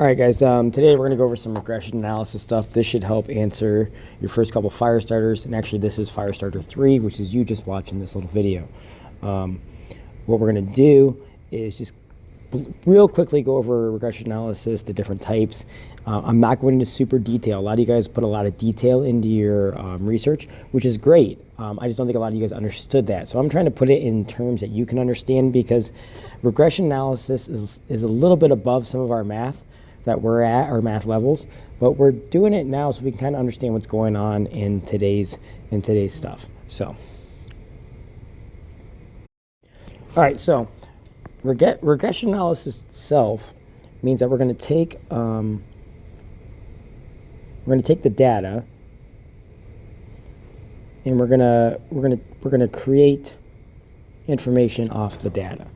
All right, guys, today we're going to go over some regression analysis stuff. This should help answer your first couple fire starters. And actually, this is Firestarter 3, which is you just watching this little video. What we're going to do is just real quickly go over regression analysis, the different types. I'm not going into super detail. A lot of you guys put a lot of detail into your research, which is great. I just don't think a lot of you guys understood that. So I'm trying to put it in terms that you can understand, because regression analysis is a little bit above some of our math that we're at, our math levels, but we're doing it now so we can kind of understand what's going on in today's stuff. So, all right, so regression analysis itself means that we're going to take the data, and we're gonna create information off the data.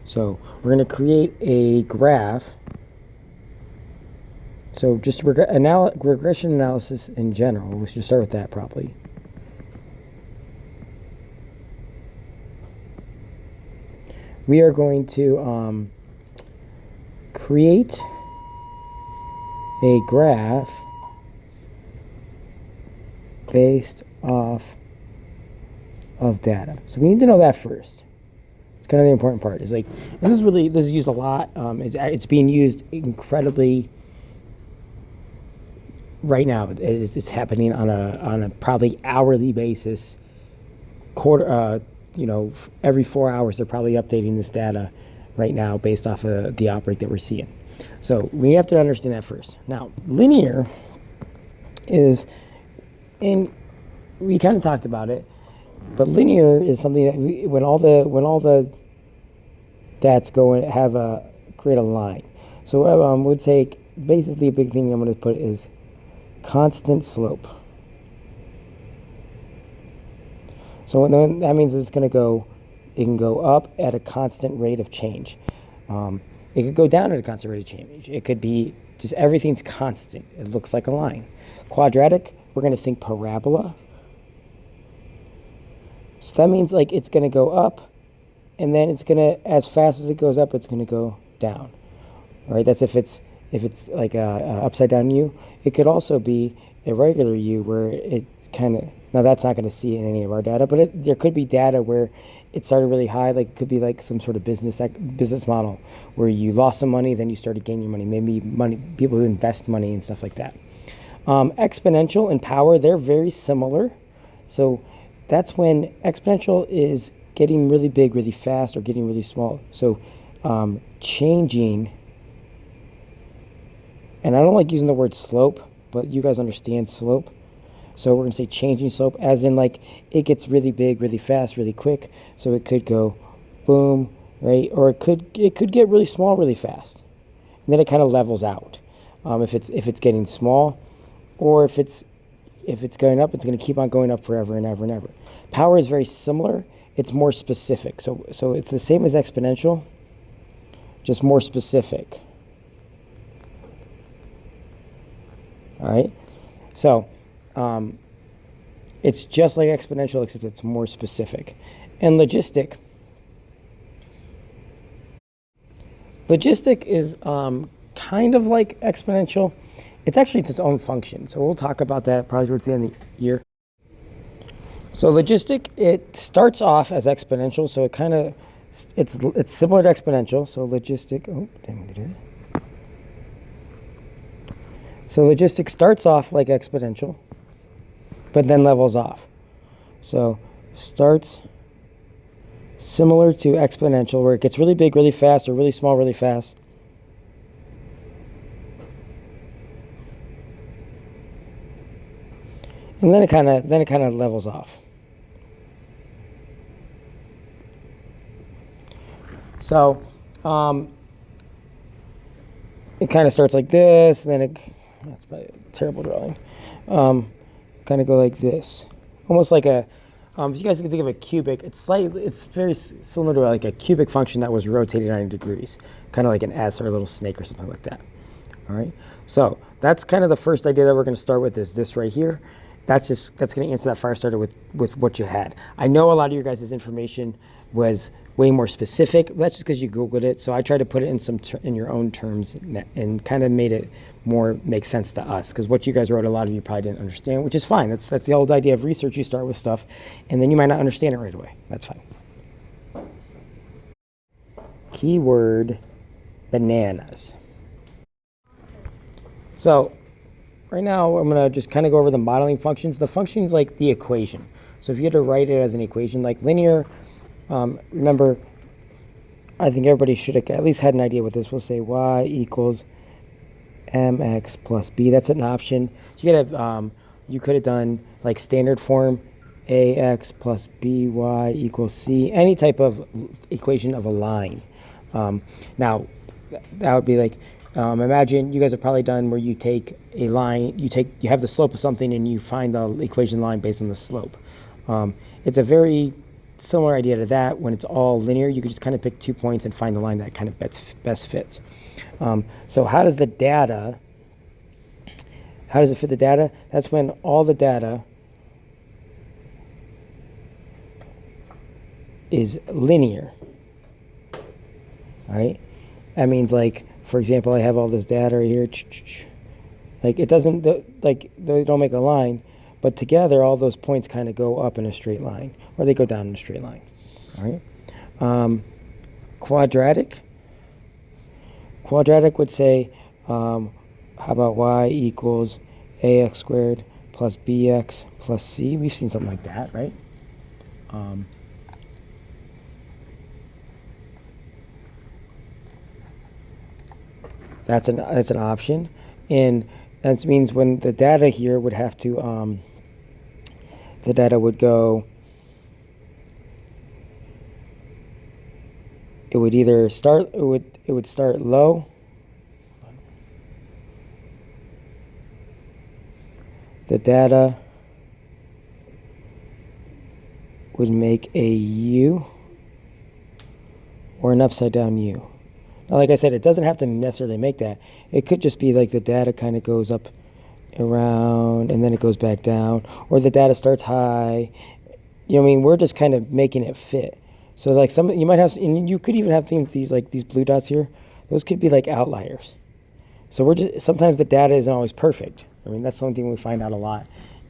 So we're going to create a graph. So just regression analysis in general, we should start with that probably. We are going to create a graph based off of data. So we need to know that first. It's kind of the important part. It's like, and this is used a lot. It's being used incredibly right now. It's happening on a probably hourly basis. Every 4 hours they're probably updating this data right now based off of the outbreak that we're seeing. So we have to understand that first. Now, linear is, and we kind of talked about it, but linear is something that when all the stats go and create a line. So we'll take, basically a big thing I'm going to put is constant slope. So that means it can go up at a constant rate of change. It could go down at a constant rate of change. It could be just everything's constant. It looks like a line. Quadratic, we're going to think parabola. So that means like it's going to go up, and then it's going to, as fast as it goes up, it's going to go down. All right, that's if it's like a upside down U. It could also be a regular U where it's kind of, now that's not going to see in any of our data, but there could be data where it started really high, like it could be like some sort of business model where you lost some money, then you started gaining money, maybe people who invest money and stuff like that. Exponential and power, they're very similar. So that's when exponential is getting really big really fast or getting really small. So changing, and I don't like using the word slope, but you guys understand slope. So we're going to say changing slope, as in like it gets really big, really fast, really quick. So it could go boom, right? Or it could get really small, really fast, and then it kind of levels out. If it's getting small, or if it's going up, it's going to keep on going up forever and ever and ever. Power is very similar. It's more specific. So it's the same as exponential, just more specific. All right. So it's just like exponential, except it's more specific. And logistic is kind of like exponential. It's actually its own function. So we'll talk about that probably towards the end of the year. So logistic, it starts off as exponential. So it's similar to exponential. So logistic, So logistic starts off like exponential, but then levels off. So starts similar to exponential, where it gets really big really fast, or really small really fast. And then it kind of levels off. So it kind of starts like this, and then that's probably a terrible drawing. Kind of go like this, almost like a. If you guys can think of a cubic, it's very similar to like a cubic function that was rotated 90 degrees, kind of like an S or a little snake or something like that. All right. So that's kind of the first idea that we're going to start with, is this right here. that's going to answer that Firestarter with what you had. I know a lot of your guys' information was way more specific. That's just because you Googled it. So I tried to put it in your own terms and kind of made it more make sense to us, because what you guys wrote, a lot of you probably didn't understand, which is fine. That's the old idea of research. You start with stuff, and then you might not understand it right away. That's fine. Keyword bananas. So right now, I'm going to just kind of go over the modeling functions. The function is like the equation. So if you had to write it as an equation, like linear, remember, I think everybody should have at least had an idea what this will say. Y equals mx plus b. That's an option. You could have done like standard form, ax plus by equals c. Any type of equation of a line. Now, that would be like, imagine you guys have probably done where you take a line, you have the slope of something and you find the equation line based on the slope. It's a very similar idea to that. When it's all linear, you could just kind of pick 2 points and find the line that kind of best fits. So how does it fit the data? That's when all the data is linear. All right? That means, like, for example, I have all this data right here. Like, it doesn't, like, they don't make a line, but together all those points kind of go up in a straight line, or they go down in a straight line. All right? Quadratic would say, how about y equals ax squared plus bx plus c? We've seen something like that, right? That's an option, and that means when the data here would have to, the data would go, it would either start, it would start low, the data would make a U or an upside down U. Now, like I said, it doesn't have to necessarily make that. It could just be like the data kind of goes up around and then it goes back down, or the data starts high. You know what I mean? We're just kind of making it fit. So like you might have, and you could even have these like these blue dots here. Those could be like outliers. So sometimes the data isn't always perfect. I mean, that's something we find out a lot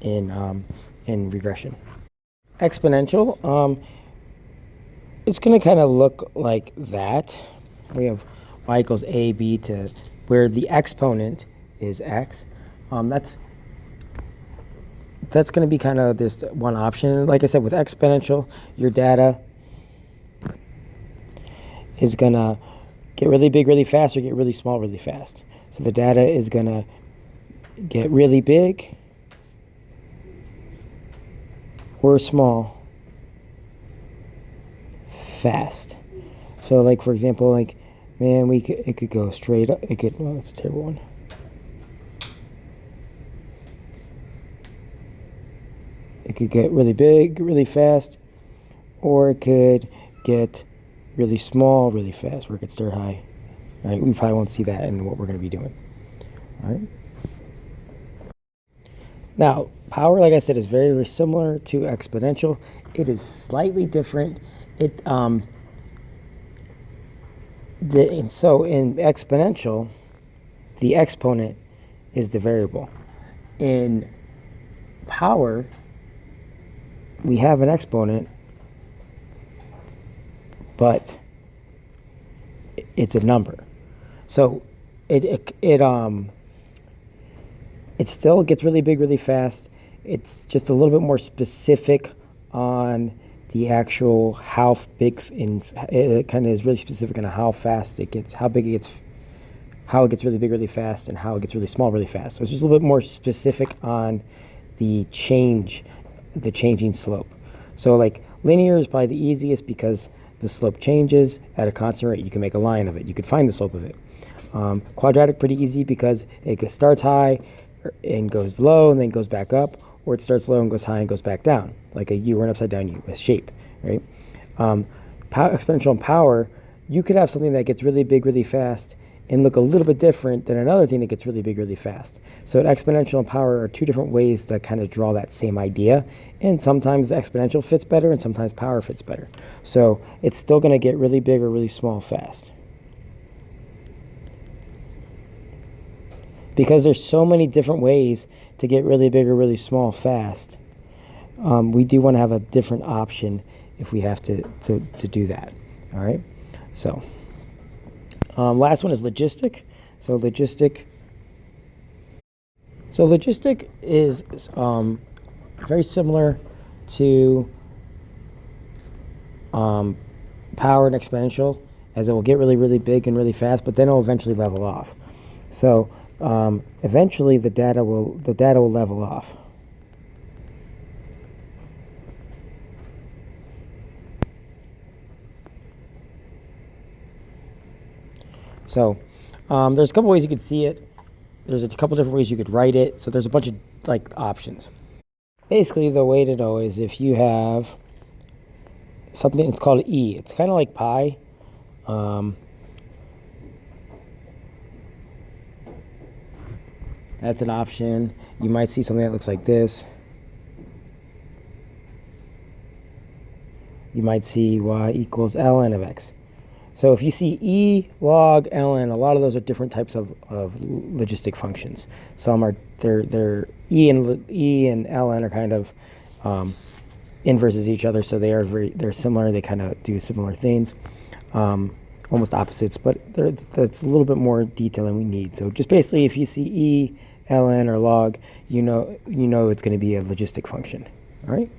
in regression. Exponential, it's going to kind of look like that. We have y equals ab to where the exponent is x. That's going to be kind of this one option. Like I said, with exponential, your data is going to get really big really fast or get really small really fast. So the data is going to get really big or small fast. So like, for example, like, man, it could go straight up. Well, that's a terrible one. It could get really big really fast, or it could get really small really fast, or it could start high. All right, we probably won't see that in what we're going to be doing. All right. Now, power, like I said, is very, very similar to exponential. It is slightly different. And so in exponential, the exponent is the variable. In power, we have an exponent, but it's a number. So it still gets really big really fast. It's just a little bit more specific on the actual how big, it kind of is really specific on how fast it gets, how big it gets, how it gets really big really fast, and how it gets really small really fast. So it's just a little bit more specific on the changing slope. So like linear is probably the easiest because the slope changes at a constant rate. You can make a line of it. You could find the slope of it. Quadratic, pretty easy because it starts high and goes low and then goes back up, or it starts low and goes high and goes back down, like a U or an upside down U, a shape, right? Exponential and power, you could have something that gets really big really fast and look a little bit different than another thing that gets really big really fast. So exponential and power are two different ways to kind of draw that same idea, and sometimes the exponential fits better and sometimes power fits better. So it's still going to get really big or really small fast. Because there's so many different ways to get really big or really small fast, we do want to have a different option if we have to do that. All right. So last one is logistic. So logistic is very similar to power and exponential, as it will get really, really big and really fast, but then it will eventually level off. So eventually the data will level off. So there's a couple ways you could see it. There's a couple different ways you could write it. So there's a bunch of options. Basically, the way to know is if you have something, it's called E. It's kind of like pi. That's an option. You might see something that looks like this. You might see y equals ln of x. So if you see E, log, ln, a lot of those are different types of logistic functions. Some are they're E and ln are kind of inverses each other, so they're similar. They kind of do similar things, almost opposites, but that's a little bit more detail than we need. So just basically, if you see E, ln, or log, you know it's going to be a logistic function. All right.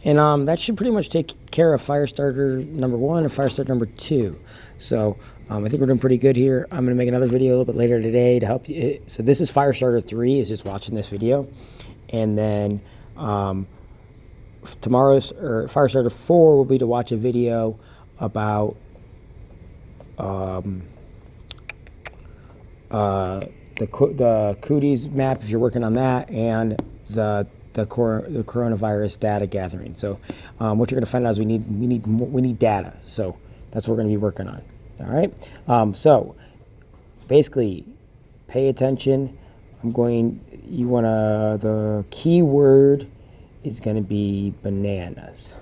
And that should pretty much take care of Firestarter number 1 and Firestarter number 2. So I think we're doing pretty good here. I'm going to make another video a little bit later today to help you. So this is Firestarter 3, is just watching this video. And then tomorrow's, or Firestarter 4 will be to watch a video about the cooties map, if you're working on that, and the coronavirus data gathering. So what you're going to find out is we need data. So that's what we're going to be working on. All right. So basically, pay attention. The keyword is going to be bananas.